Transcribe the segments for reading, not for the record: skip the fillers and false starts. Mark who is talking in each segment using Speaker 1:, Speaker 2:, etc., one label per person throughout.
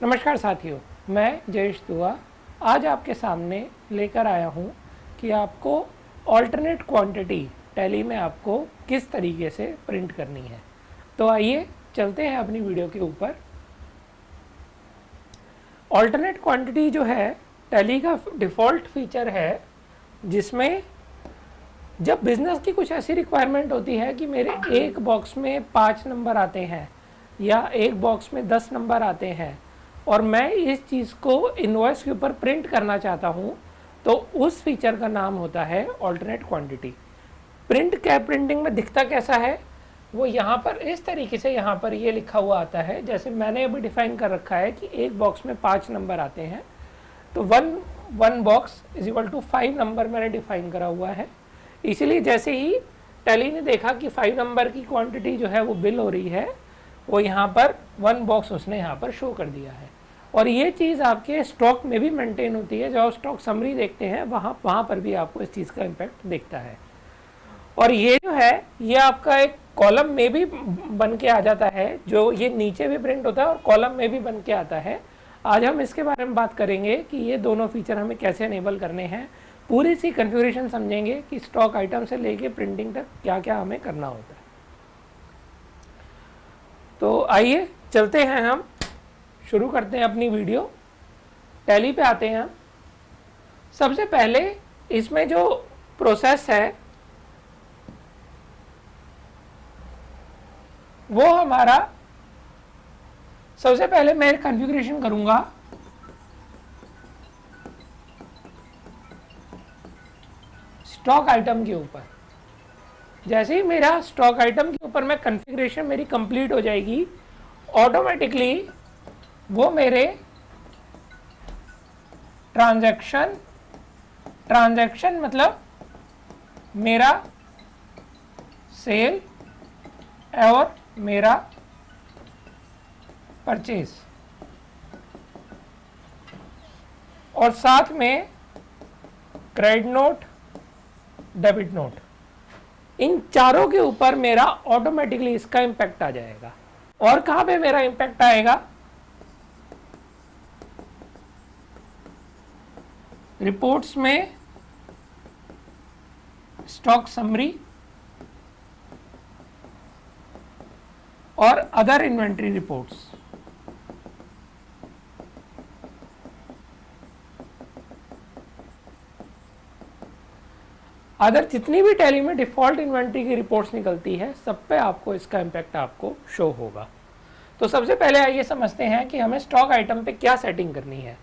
Speaker 1: नमस्कार साथियों, मैं जयेश दुआ आज आपके सामने लेकर आया हूँ कि आपको ऑल्टरनेट क्वांटिटी टैली में आपको किस तरीके से प्रिंट करनी है। तो आइए चलते हैं अपनी वीडियो के ऊपर। ऑल्टरनेट क्वांटिटी जो है टैली का डिफ़ॉल्ट फीचर है, जिसमें जब बिज़नेस की कुछ ऐसी रिक्वायरमेंट होती है कि मेरे एक बॉक्स में 5 नंबर आते हैं या एक बॉक्स में 10 नंबर आते हैं और मैं इस चीज़ को इनवॉइस के ऊपर प्रिंट करना चाहता हूँ, तो उस फीचर का नाम होता है alternate quantity. Print cap printing में दिखता कैसा है, वो यहाँ पर इस तरीके से यहाँ पर ये लिखा हुआ आता है। जैसे मैंने अभी डिफाइन कर रखा है कि एक बॉक्स में 5 नंबर आते हैं, तो one box is equal to 5 number मैंने डिफाइन करा हुआ है। इसीलिए जैसे ही टैली ने देखा कि 5 नंबर की क्वांटिटी जो है वो बिल हो रही है, वो यहाँ पर 1 बॉक्स उसने यहाँ पर शो कर दिया है। और ये चीज़ आपके स्टॉक में भी मेंटेन होती है। जब आप स्टॉक समरी देखते हैं वहाँ पर भी आपको इस चीज़ का इम्पैक्ट दिखता है। और ये जो है ये आपका एक कॉलम में भी बन के आ जाता है, जो ये नीचे भी प्रिंट होता है और कॉलम में भी बन के आता है। आज हम इसके बारे में बात करेंगे कि ये दोनों फीचर हमें कैसे इनेबल करने हैं। पूरी सी कन्फिग्रेशन समझेंगे कि स्टॉक आइटम से लेके प्रिंटिंग तक क्या क्या हमें करना होता है। तो आइए चलते हैं, हम शुरू करते हैं अपनी वीडियो। टैली पे आते हैं हम। सबसे पहले इसमें जो प्रोसेस है वो हमारा, सबसे पहले मैं कॉन्फ़िगरेशन करूंगा स्टॉक आइटम के ऊपर। जैसे ही मेरा स्टॉक आइटम के ऊपर मैं कॉन्फ़िगरेशन मेरी कंप्लीट हो जाएगी, ऑटोमेटिकली वो मेरे ट्रांजैक्शन मतलब मेरा सेल और मेरा परचेज और साथ में क्रेडिट नोट, डेबिट नोट, इन चारों के ऊपर मेरा ऑटोमेटिकली इसका इंपैक्ट आ जाएगा। और कहां पे मेरा इंपैक्ट आएगा? रिपोर्ट्स में स्टॉक समरी और अदर इन्वेंट्री रिपोर्ट्स। अदर जितनी भी टैली में डिफॉल्ट इन्वेंट्री की रिपोर्ट्स निकलती है, सब पे आपको इसका इंपैक्ट आपको शो होगा। तो सबसे पहले आइए समझते हैं कि हमें स्टॉक आइटम पे क्या सेटिंग करनी है।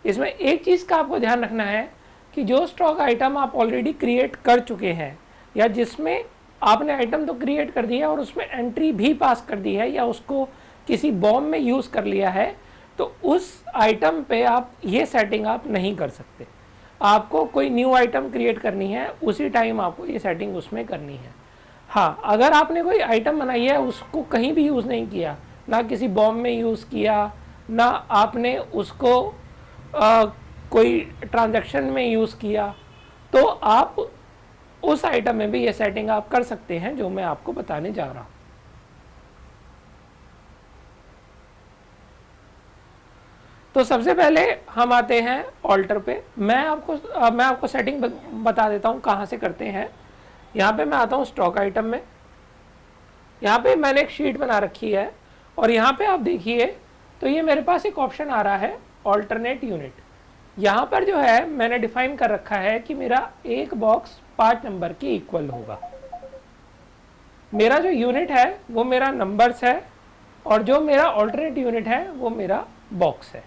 Speaker 1: इसमें एक चीज़ का आपको ध्यान रखना है कि जो स्टॉक आइटम आप ऑलरेडी क्रिएट कर चुके हैं या जिसमें आपने आइटम तो क्रिएट कर दिया और उसमें एंट्री भी पास कर दी है या उसको किसी बॉम में यूज़ कर लिया है, तो उस आइटम पे आप ये सेटिंग आप नहीं कर सकते। आपको कोई न्यू आइटम क्रिएट करनी है, उसी टाइम आपको ये सेटिंग उसमें करनी है। हाँ, अगर आपने कोई आइटम बनाई है, उसको कहीं भी यूज़ नहीं किया, ना किसी बॉम में यूज़ किया, ना आपने उसको कोई ट्रांजैक्शन में यूज़ किया, तो आप उस आइटम में भी ये सेटिंग आप कर सकते हैं जो मैं आपको बताने जा रहा हूँ। तो सबसे पहले हम आते हैं ऑल्टर पे। मैं आपको सेटिंग बता देता हूँ कहाँ से करते हैं। यहाँ पे मैं आता हूँ स्टॉक आइटम में। यहाँ पे मैंने एक शीट बना रखी है और यहाँ पे आप देखिए तो ये मेरे पास एक ऑप्शन आ रहा है ऑल्टरनेट यूनिट। यहाँ पर जो है मैंने डिफाइन कर रखा है कि मेरा एक बॉक्स 5 नंबर की इक्वल होगा। मेरा जो यूनिट है वो मेरा नंबर्स है और जो मेरा ऑल्टरनेट यूनिट है वो मेरा बॉक्स है।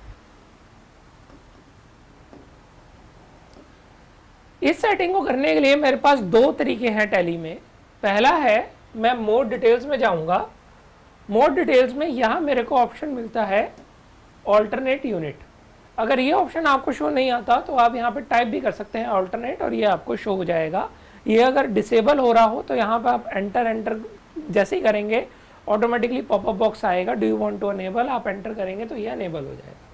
Speaker 1: इस सेटिंग को करने के लिए मेरे पास दो तरीके हैं टैली में। पहला है, मैं मोर डिटेल्स में जाऊंगा। मोर डिटेल्स में यहाँ मेरे को ऑप्शन मिलता है ऑल्टरनेट यूनिट। अगर ये ऑप्शन आपको शो नहीं आता तो आप यहाँ पे टाइप भी कर सकते हैं ऑल्टरनेट और ये आपको शो हो जाएगा। ये अगर डिसेबल हो रहा हो तो यहाँ पे आप एंटर जैसे ही करेंगे ऑटोमेटिकली पॉपअप बॉक्स आएगा, do you want to enable, आप एंटर करेंगे तो ये अनेबल हो जाएगा।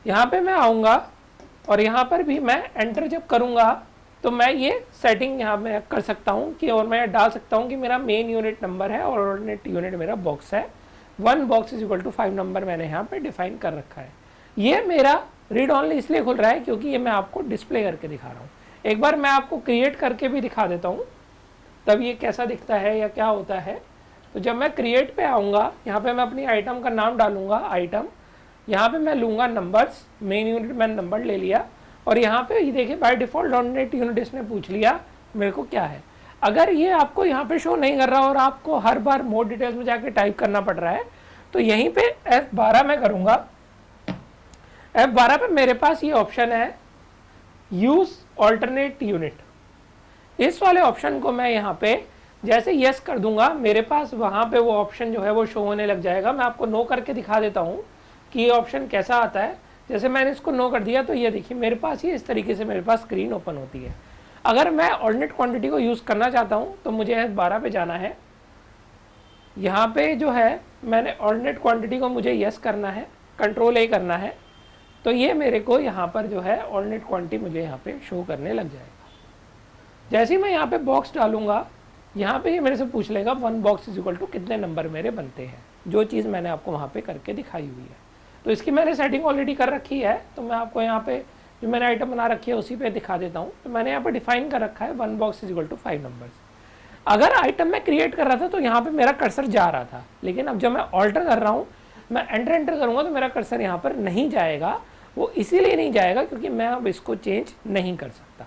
Speaker 1: यहाँ पे मैं आऊँगा और यहाँ पर भी मैं एंटर जब करूँगा तो मैं ये सेटिंग यहाँ में कर सकता हूँ कि, और मैं डाल सकता हूँ कि मेरा मेन यूनिट नंबर है और ऑल्टरनेट यूनिट मेरा बॉक्स है। 1 box is equal to 5 number मैंने यहाँ पे डिफाइन कर रखा है। ये मेरा रीड ऑनली इसलिए खुल रहा है क्योंकि ये मैं आपको डिस्प्ले करके दिखा रहा हूँ। एक बार मैं आपको क्रिएट करके भी दिखा देता हूँ तब ये कैसा दिखता है या क्या होता है। तो जब मैं क्रिएट पे आऊँगा, यहाँ पे मैं अपनी आइटम का नाम डालूंगा आइटम, यहाँ पे मैं लूँगा नंबर्स, मेन यूनिट मैंने नंबर ले लिया और यहाँ पे ये देखिए बाय डिफ़ॉल्ट डॉट यूनिट इसने पूछ लिया मेरे को क्या है। अगर ये आपको यहाँ पे शो नहीं कर रहा और आपको हर बार मोर डिटेल्स में जाके टाइप करना पड़ रहा है तो यहीं पे F12 मैं करूँगा। F12 पे मेरे पास ये ऑप्शन है यूज़ ऑल्टरनेट यूनिट। इस वाले ऑप्शन को मैं यहाँ पे जैसे यस कर दूंगा मेरे पास वहाँ पे वो ऑप्शन जो है वो शो होने लग जाएगा। मैं आपको नो करके दिखा देता हूँ कि ये ऑप्शन कैसा आता है। जैसे मैंने इसको नो कर दिया तो ये देखिए मेरे पास ये इस तरीके से मेरे पास स्क्रीन ओपन होती है। अगर मैं ऑल्टरनेट क्वांटिटी को यूज़ करना चाहता हूँ तो मुझे F12 पे जाना है। यहाँ पे जो है मैंने ऑल्टरनेट क्वांटिटी को मुझे यस करना है, कंट्रोल A करना है, तो ये मेरे को यहाँ पर जो है ऑल्टरनेट क्वांटिटी मुझे यहाँ पे शो करने लग जाएगा। जैसे ही मैं यहाँ पे बॉक्स डालूंगा यहाँ पे ये मेरे से पूछ लेगा 1 बॉक्स इज इक्वल टू कितने नंबर मेरे बनते हैं, जो चीज़ मैंने आपको वहाँ पे करके दिखाई हुई है। तो इसकी मैंने सेटिंग ऑलरेडी कर रखी है, तो मैं आपको यहाँ पे जो मैंने आइटम बना रखी है उसी पे दिखा देता हूँ। तो मैंने यहाँ पे डिफाइन कर रखा है 1 box is equal to 5 numbers. अगर आइटम मैं क्रिएट कर रहा था तो यहाँ पे मेरा कर्सर जा रहा था, लेकिन अब जब मैं ऑल्टर कर रहा हूँ, मैं एंटर करूँगा तो मेरा कर्सर यहाँ पर नहीं जाएगा। वो इसीलिए नहीं जाएगा क्योंकि मैं अब इसको चेंज नहीं कर सकता।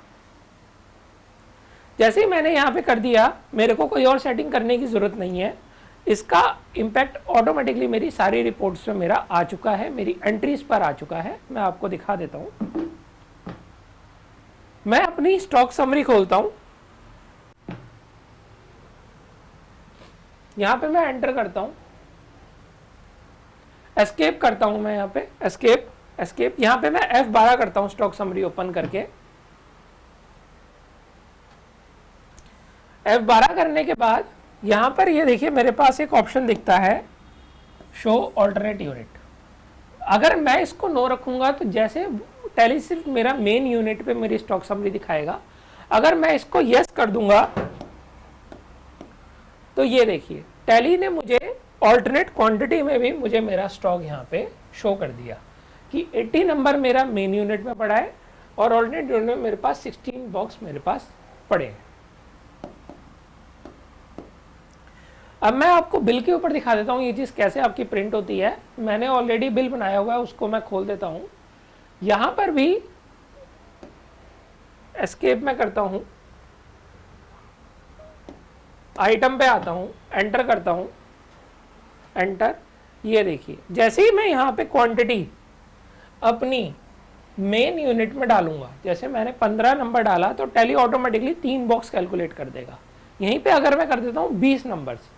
Speaker 1: जैसे ही मैंने यहाँ पे कर दिया, मेरे को कोई और सेटिंग करने की ज़रूरत नहीं है। इसका इम्पैक्ट ऑटोमेटिकली मेरी सारी रिपोर्ट्स में मेरा आ चुका है, मेरी एंट्रीज पर आ चुका है। मैं आपको दिखा देता हूँ। मैं अपनी स्टॉक समरी खोलता हूँ, यहाँ पे मैं एंटर करता हूँ, एस्केप करता हूँ मैं यहाँ पे, एस्केप यहाँ पे मैं F12 करता हूँ स्टॉक समरी ओपन करके। F12 करने के बाद यहाँ पर ये देखिए मेरे पास एक ऑप्शन दिखता है शो ऑल्टरनेट यूनिट। अगर मैं इसको नो रखूँगा तो जैसे टैली सिर्फ मेरा मेन यूनिट पे मेरी स्टॉक समरी दिखाएगा। अगर मैं इसको यस कर दूंगा तो ये देखिए टैली ने मुझे ऑल्टरनेट क्वांटिटी में भी मुझे मेरा स्टॉक यहाँ पे शो कर दिया कि 80 नंबर मेरा मेन यूनिट में पड़ा है और ऑल्टरनेट यूनिट में मेरे पास 16 बॉक्स मेरे पास पड़े हैं। अब मैं आपको बिल के ऊपर दिखा देता हूँ ये चीज़ कैसे आपकी प्रिंट होती है। मैंने ऑलरेडी बिल बनाया हुआ है, उसको मैं खोल देता हूँ। यहाँ पर भी एस्केप में करता हूँ, आइटम पे आता हूँ, एंटर करता हूँ, एंटर। ये देखिए जैसे ही मैं यहाँ पे क्वांटिटी अपनी मेन यूनिट में डालूंगा, जैसे मैंने 15 नंबर डाला तो टैली ऑटोमेटिकली 3 बॉक्स कैलकुलेट कर देगा। यहीं पे अगर मैं कर देता हूँ 20 नंबर्स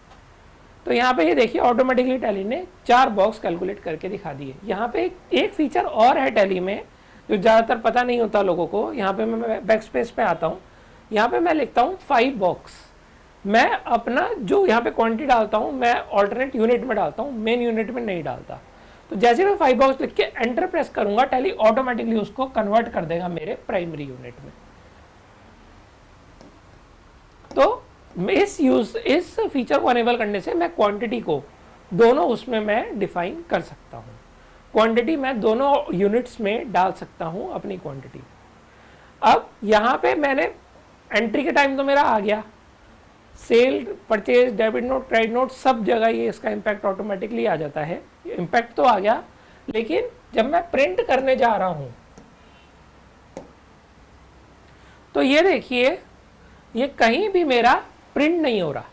Speaker 1: तो यहाँ पे ये देखिए ऑटोमेटिकली टैली ने 4 बॉक्स कैलकुलेट करके दिखा दिए। यहाँ पे एक फीचर और है टैली में जो ज़्यादातर पता नहीं होता लोगों को। यहाँ पे मैं बैक स्पेस पे आता हूँ, यहाँ पे मैं लिखता हूँ 5 बॉक्स। मैं अपना जो यहाँ पे क्वांटिटी डालता हूँ मैं ऑल्टरनेट यूनिट में डालता हूँ, मेन यूनिट में नहीं डालता। तो जैसे मैं 5 बॉक्स लिख के एंटर प्रेस करूँगा टैली ऑटोमेटिकली उसको कन्वर्ट कर देगा मेरे प्राइमरी यूनिट में। तो इस फीचर को अनेबल करने से मैं क्वांटिटी को दोनों उसमें मैं डिफाइन कर सकता हूँ। क्वांटिटी मैं दोनों यूनिट्स में डाल सकता हूँ अपनी क्वांटिटी। अब यहाँ पे मैंने एंट्री के टाइम तो मेरा आ गया, sale, purchase, debit note, credit note सब जगह ये इसका इम्पैक्ट ऑटोमेटिकली आ जाता है। इम्पैक्ट तो आ गया, लेकिन जब मैं प्रिंट करने जा रहा हूँ तो ये देखिए ये कहीं भी मेरा प्रिंट नहीं हो रहा,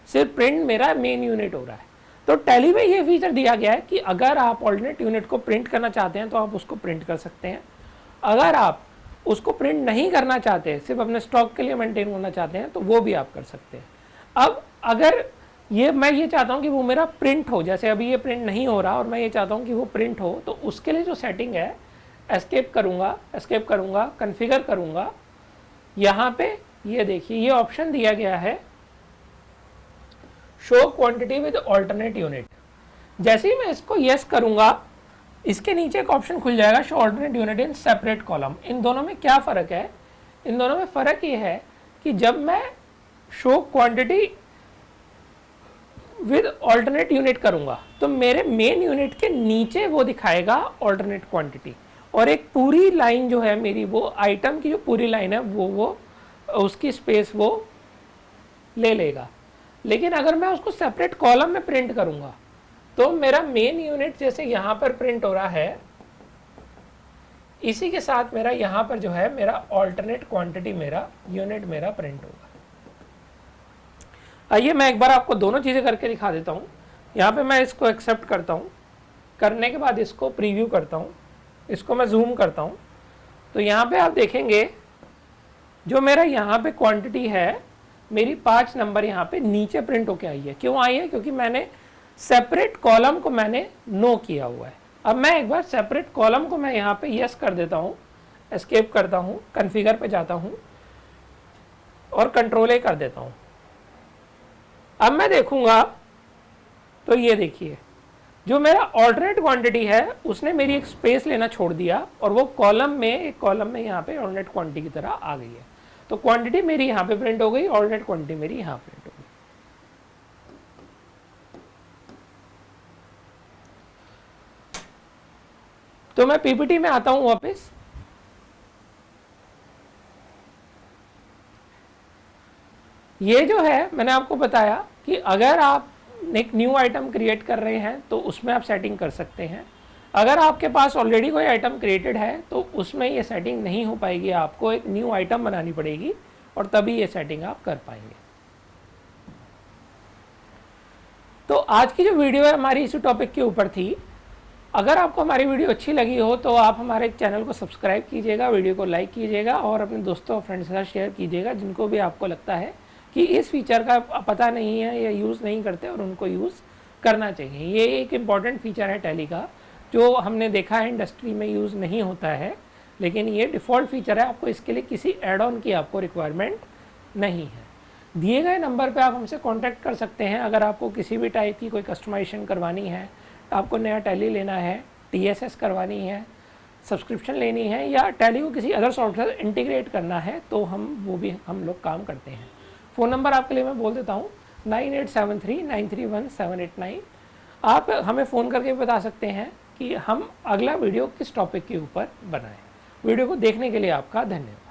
Speaker 1: सिर्फ प्रिंट मेरा मेन यूनिट हो रहा है। तो टैली में ये फीचर दिया गया है कि अगर आप ऑल्टरनेट यूनिट को प्रिंट करना चाहते हैं तो आप उसको प्रिंट कर सकते हैं। अगर आप उसको प्रिंट नहीं करना चाहते, सिर्फ अपने स्टॉक के लिए मेंटेन करना चाहते हैं, तो वो भी आप कर सकते हैं। अब अगर मैं ये चाहता हूँ कि वो मेरा प्रिंट हो, जैसे अभी ये प्रिंट नहीं हो रहा और मैं ये चाहता हूँ कि वो प्रिंट हो, तो उसके लिए जो सेटिंग है एस्केप करूँगा, कन्फिगर करूँगा। यहाँ पे ये देखिए ये ऑप्शन दिया गया है show quantity with alternate unit. जैसे ही मैं इसको यस करूँगा इसके नीचे एक ऑप्शन खुल जाएगा show alternate unit in separate column. इन दोनों में क्या फ़र्क है? इन दोनों में फ़र्क ये है कि जब मैं show quantity with alternate unit करूँगा तो मेरे मेन यूनिट के नीचे वो दिखाएगा ऑल्टरनेट क्वांटिटी, और एक पूरी लाइन जो है मेरी, वो आइटम की जो पूरी लाइन है वो उसकी स्पेस वो ले लेगा। लेकिन अगर मैं उसको सेपरेट कॉलम में प्रिंट करूँगा तो मेरा मेन यूनिट जैसे यहाँ पर प्रिंट हो रहा है, इसी के साथ मेरा यहाँ पर जो है मेरा ऑल्टरनेट क्वांटिटी मेरा यूनिट मेरा प्रिंट होगा। आइए मैं एक बार आपको दोनों चीज़ें करके दिखा देता हूँ। यहाँ पे मैं इसको एक्सेप्ट करता हूँ, करने के बाद इसको प्रीव्यू करता हूँ, इसको मैं जूम करता हूँ, तो यहाँ पे आप देखेंगे जो मेरा यहाँ पे क्वांटिटी है मेरी 5 नंबर यहाँ पे नीचे प्रिंट होके आई है। क्यों आई है? क्योंकि मैंने सेपरेट कॉलम को मैंने नो किया हुआ है। अब मैं एक बार सेपरेट कॉलम को मैं यहाँ पे यस कर देता हूँ, एस्केप करता हूँ, कॉन्फ़िगर पे जाता हूँ और कंट्रोल ए कर देता हूँ। अब मैं देखूंगा तो ये देखिए जो मेरा ऑल्टरनेट क्वांटिटी है उसने मेरी एक स्पेस लेना छोड़ दिया और वो एक कॉलम में यहाँ पे ऑल्टरनेट क्वांटिटी की तरह आ गई है। तो क्वांटिटी मेरी यहाँ पे प्रिंट हो गई, ऑल्टरनेट क्वांटिटी मेरी यहाँ प्रिंट हो गई। तो मैं पीपीटी में आता हूँ वापस, ये जो है मैंने आपको बताया कि अगर आप एक न्यू आइटम क्रिएट कर रहे हैं तो उसमें आप सेटिंग कर सकते हैं। अगर आपके पास ऑलरेडी कोई आइटम क्रिएटेड है तो उसमें ये सेटिंग नहीं हो पाएगी, आपको एक न्यू आइटम बनानी पड़ेगी और तभी ये सेटिंग आप कर पाएंगे। तो आज की जो वीडियो है हमारी इसी टॉपिक के ऊपर थी। अगर आपको हमारी वीडियो अच्छी लगी हो तो आप हमारे चैनल को सब्सक्राइब कीजिएगा, वीडियो को लाइक कीजिएगा और अपने दोस्तों और फ्रेंड्स के साथ शेयर कीजिएगा जिनको भी आपको लगता है कि इस फीचर का पता नहीं है या यूज़ नहीं करते और उनको यूज़ करना चाहिए। ये एक इम्पॉर्टेंट फीचर है टैली का जो हमने देखा है इंडस्ट्री में यूज़ नहीं होता है, लेकिन ये डिफ़ॉल्ट फीचर है, आपको इसके लिए किसी एड ऑन की आपको रिक्वायरमेंट नहीं है। दिए गए नंबर पे आप हमसे कांटेक्ट कर सकते हैं अगर आपको किसी भी टाइप की कोई कस्टमाइजेशन करवानी है, आपको नया टैली लेना है, TSS करवानी है, सब्सक्रिप्शन लेनी है या टैली को किसी अदर सॉफ्टवेयर इंटीग्रेट करना है तो हम लोग काम करते हैं। फ़ोन नंबर आपके लिए मैं बोल देता हूँ 9873931789। आप हमें फ़ोन करके बता सकते हैं कि हम अगला वीडियो किस टॉपिक के ऊपर बनाएं। वीडियो को देखने के लिए आपका धन्यवाद।